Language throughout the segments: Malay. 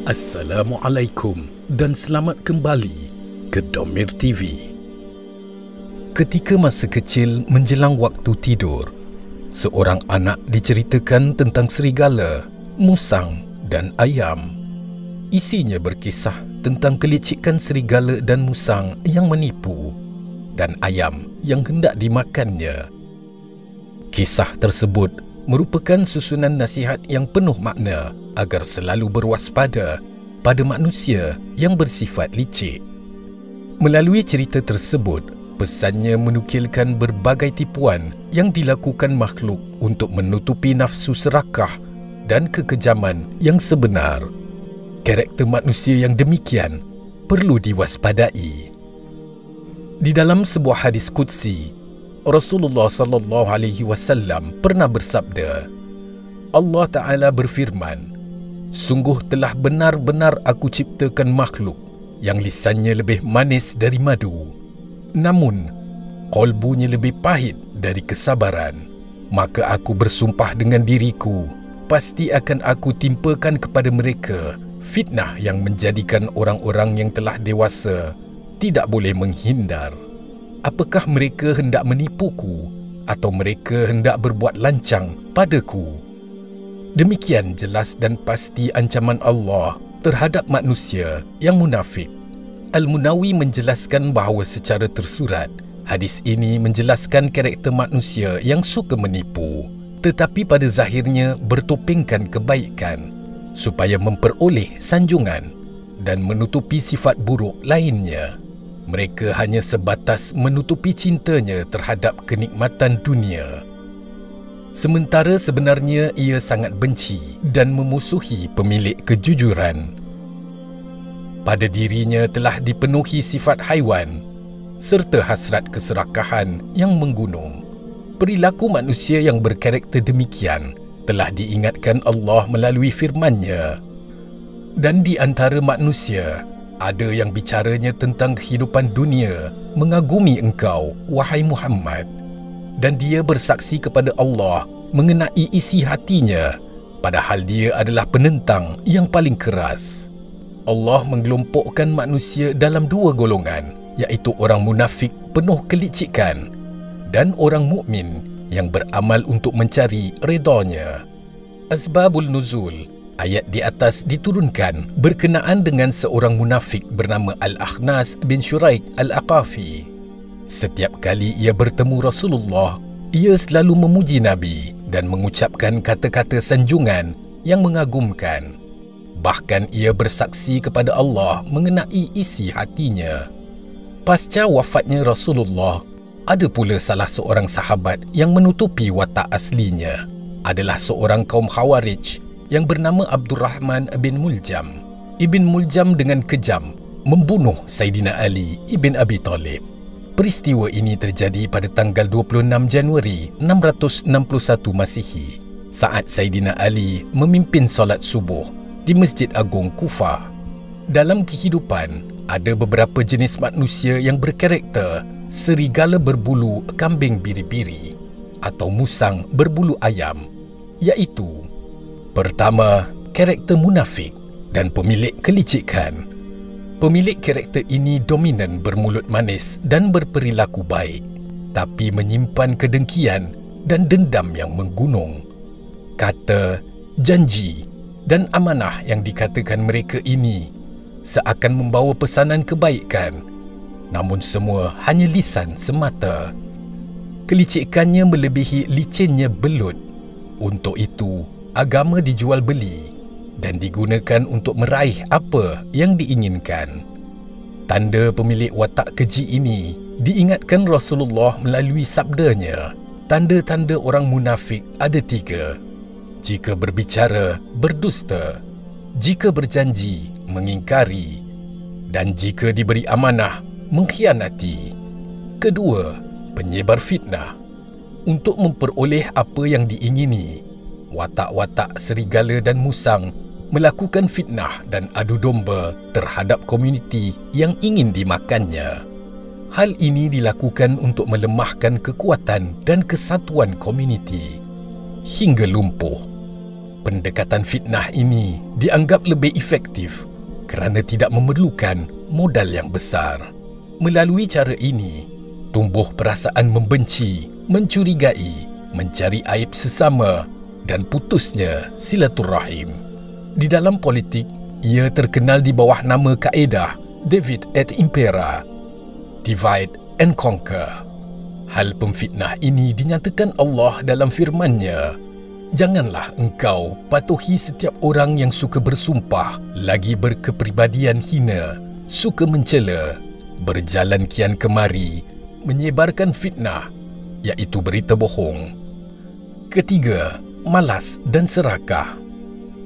Assalamualaikum dan selamat kembali ke Domir TV. Ketika masa kecil menjelang waktu tidur, seorang anak diceritakan tentang serigala, musang dan ayam. Isinya berkisah tentang kelicikan serigala dan musang yang menipu dan ayam yang hendak dimakannya. Kisah tersebut merupakan susunan nasihat yang penuh makna agar selalu berwaspada pada manusia yang bersifat licik. Melalui cerita tersebut, pesannya menukilkan berbagai tipuan yang dilakukan makhluk untuk menutupi nafsu serakah dan kekejaman yang sebenar. Karakter manusia yang demikian perlu diwaspadai. Di dalam sebuah hadis qudsi, Rasulullah SAW pernah bersabda, Allah Ta'ala berfirman, sungguh telah benar-benar aku ciptakan makhluk yang lisannya lebih manis dari madu, namun qalbunya lebih pahit dari kesabaran. Maka aku bersumpah dengan diriku, pasti akan aku timpakan kepada mereka fitnah yang menjadikan orang-orang yang telah dewasa tidak boleh menghindar. Apakah mereka hendak menipuku atau mereka hendak berbuat lancang padaku? Demikian jelas dan pasti ancaman Allah terhadap manusia yang munafik. Al-Munawi menjelaskan bahawa secara tersurat, hadis ini menjelaskan karakter manusia yang suka menipu, tetapi pada zahirnya bertopengkan kebaikan supaya memperoleh sanjungan dan menutupi sifat buruk lainnya. Mereka hanya sebatas menutupi cintanya terhadap kenikmatan dunia. Sementara sebenarnya ia sangat benci dan memusuhi pemilik kejujuran. Pada dirinya telah dipenuhi sifat haiwan serta hasrat keserakahan yang menggunung. Perilaku manusia yang berkarakter demikian telah diingatkan Allah melalui firman-Nya. Dan di antara manusia, ada yang bicaranya tentang kehidupan dunia mengagumi engkau, wahai Muhammad. Dan dia bersaksi kepada Allah mengenai isi hatinya, padahal dia adalah penentang yang paling keras. Allah mengelompokkan manusia dalam dua golongan, iaitu orang munafik penuh kelicikan dan orang mukmin yang beramal untuk mencari redha-Nya. Asbabul Nuzul, ayat di atas diturunkan berkenaan dengan seorang munafik bernama Al-Akhnas bin Shuraik Al-Aqafi. Setiap kali ia bertemu Rasulullah, ia selalu memuji Nabi dan mengucapkan kata-kata sanjungan yang mengagumkan. Bahkan ia bersaksi kepada Allah mengenai isi hatinya. Pasca wafatnya Rasulullah, ada pula salah seorang sahabat yang menutupi watak aslinya. Adalah seorang kaum Khawarij yang bernama Abdurrahman bin Muljam. Ibn Muljam dengan kejam membunuh Saidina Ali ibn Abi Talib. Peristiwa ini terjadi pada tanggal 26 Januari 661 Masihi saat Saidina Ali memimpin solat subuh di Masjid Agung Kufah. Dalam kehidupan, ada beberapa jenis manusia yang berkarakter serigala berbulu kambing biri-biri atau musang berbulu ayam, iaitu pertama, karakter munafik dan pemilik kelicikan. Pemilik karakter ini dominan bermulut manis dan berperilaku baik, tapi menyimpan kedengkian dan dendam yang menggunung. Kata, janji dan amanah yang dikatakan mereka ini seakan membawa pesanan kebaikan, namun semua hanya lisan semata. Kelicikannya melebihi licinnya belut. Untuk itu, agama dijual beli dan digunakan untuk meraih apa yang diinginkan. Tanda pemilik watak keji ini diingatkan Rasulullah melalui sabdanya. Tanda-tanda orang munafik ada 3. Jika berbicara, berdusta. Jika berjanji, mengingkari. Dan jika diberi amanah, mengkhianati. Kedua, penyebar fitnah. Untuk memperoleh apa yang diingini, watak-watak serigala dan musang melakukan fitnah dan adu domba terhadap komuniti yang ingin dimakannya. Hal ini dilakukan untuk melemahkan kekuatan dan kesatuan komuniti hingga lumpuh. Pendekatan fitnah ini dianggap lebih efektif kerana tidak memerlukan modal yang besar. Melalui cara ini, tumbuh perasaan membenci, mencurigai, mencari aib sesama dan putusnya silaturrahim. Di dalam politik, ia terkenal di bawah nama kaedah Divide et Impera, Divide and Conquer. Hal pemfitnah ini dinyatakan Allah dalam firman-Nya, "Janganlah engkau patuhi setiap orang yang suka bersumpah, lagi berkepribadian hina, suka mencela, berjalan kian kemari, menyebarkan fitnah, iaitu berita bohong." Ketiga, malas dan serakah.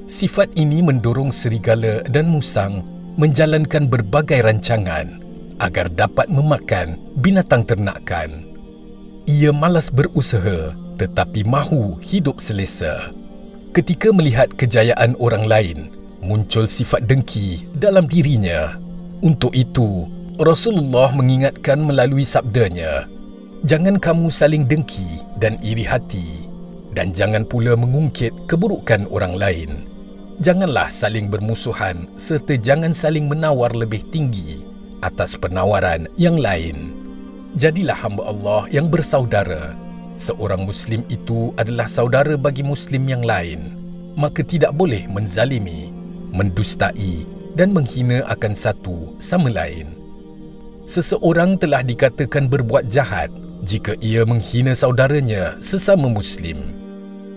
Sifat ini mendorong serigala dan musang menjalankan berbagai rancangan agar dapat memakan binatang ternakan. Ia malas berusaha tetapi mahu hidup selesa. Ketika melihat kejayaan orang lain, muncul sifat dengki dalam dirinya. Untuk itu, Rasulullah mengingatkan melalui sabdanya, "Jangan kamu saling dengki dan iri hati, dan jangan pula mengungkit keburukan orang lain. Janganlah saling bermusuhan serta jangan saling menawar lebih tinggi atas penawaran yang lain. Jadilah hamba Allah yang bersaudara. Seorang Muslim itu adalah saudara bagi Muslim yang lain. Maka tidak boleh menzalimi, mendustai dan menghina akan satu sama lain. Seseorang telah dikatakan berbuat jahat jika ia menghina saudaranya sesama Muslim.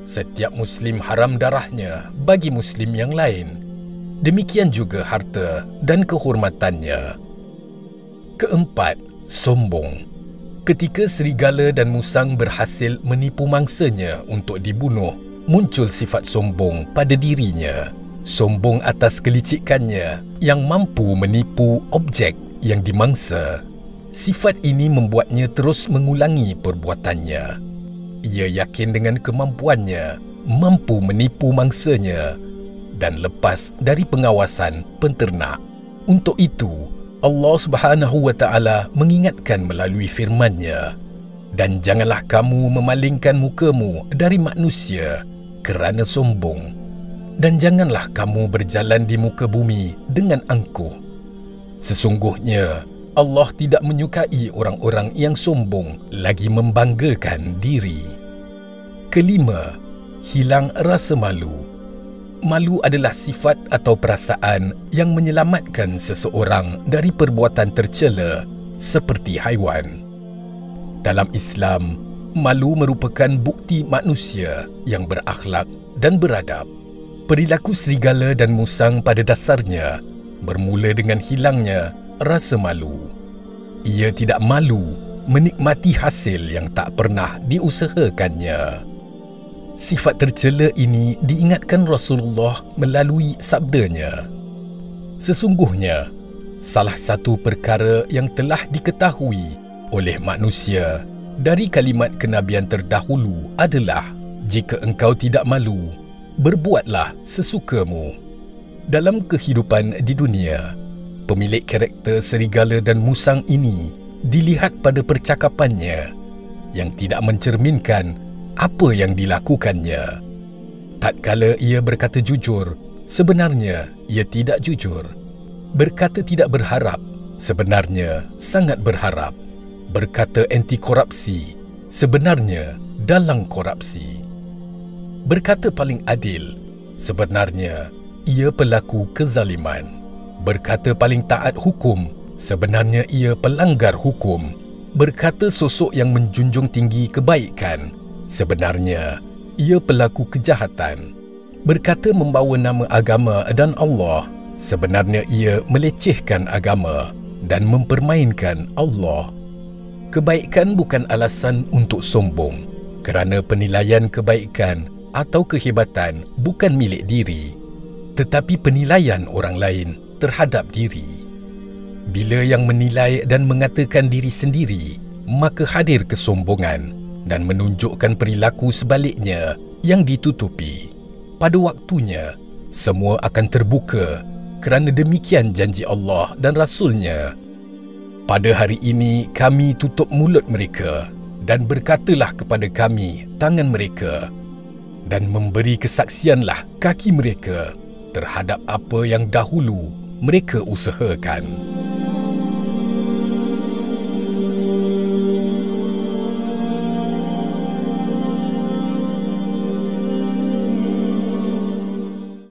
Setiap Muslim haram darahnya bagi Muslim yang lain. Demikian juga harta dan kehormatannya." Keempat, sombong. Ketika serigala dan musang berhasil menipu mangsanya untuk dibunuh, muncul sifat sombong pada dirinya. Sombong atas kelicikannya yang mampu menipu objek yang dimangsa. Sifat ini membuatnya terus mengulangi perbuatannya. Ia yakin dengan kemampuannya mampu menipu mangsanya dan lepas dari pengawasan penternak. Untuk itu, Allah Subhanahu wa Ta'ala mengingatkan melalui firman-Nya, "Dan janganlah kamu memalingkan mukamu dari manusia kerana sombong, dan janganlah kamu berjalan di muka bumi dengan angkuh. Sesungguhnya Allah tidak menyukai orang-orang yang sombong lagi membanggakan diri." Kelima, hilang rasa malu. Malu adalah sifat atau perasaan yang menyelamatkan seseorang dari perbuatan tercela seperti haiwan. Dalam Islam, malu merupakan bukti manusia yang berakhlak dan beradab. Perilaku serigala dan musang pada dasarnya bermula dengan hilangnya rasa malu. Ia tidak malu menikmati hasil yang tak pernah diusahakannya. Sifat tercela ini diingatkan Rasulullah melalui sabdanya, "Sesungguhnya, salah satu perkara yang telah diketahui oleh manusia dari kalimat kenabian terdahulu adalah, jika engkau tidak malu, berbuatlah sesukamu." Dalam kehidupan di dunia, pemilik karakter serigala dan musang ini dilihat pada percakapannya yang tidak mencerminkan apa yang dilakukannya. Tatkala ia berkata jujur, sebenarnya ia tidak jujur. Berkata tidak berharap, sebenarnya sangat berharap. Berkata anti korupsi, sebenarnya dalam korupsi. Berkata paling adil, sebenarnya ia pelaku kezaliman. Berkata paling taat hukum, sebenarnya ia pelanggar hukum. Berkata sosok yang menjunjung tinggi kebaikan, sebenarnya ia pelaku kejahatan. Berkata membawa nama agama dan Allah, sebenarnya ia melecehkan agama dan mempermainkan Allah. Kebaikan bukan alasan untuk sombong, kerana penilaian kebaikan atau kehebatan bukan milik diri, tetapi penilaian orang lain terhadap diri. Bila yang menilai dan mengatakan diri sendiri, maka hadir kesombongan dan menunjukkan perilaku sebaliknya yang ditutupi. Pada waktunya, semua akan terbuka kerana demikian janji Allah dan Rasul-Nya. Pada hari ini kami tutup mulut mereka dan berkatalah kepada kami tangan mereka, dan memberi kesaksianlah kaki mereka terhadap apa yang dahulu mereka usahakan.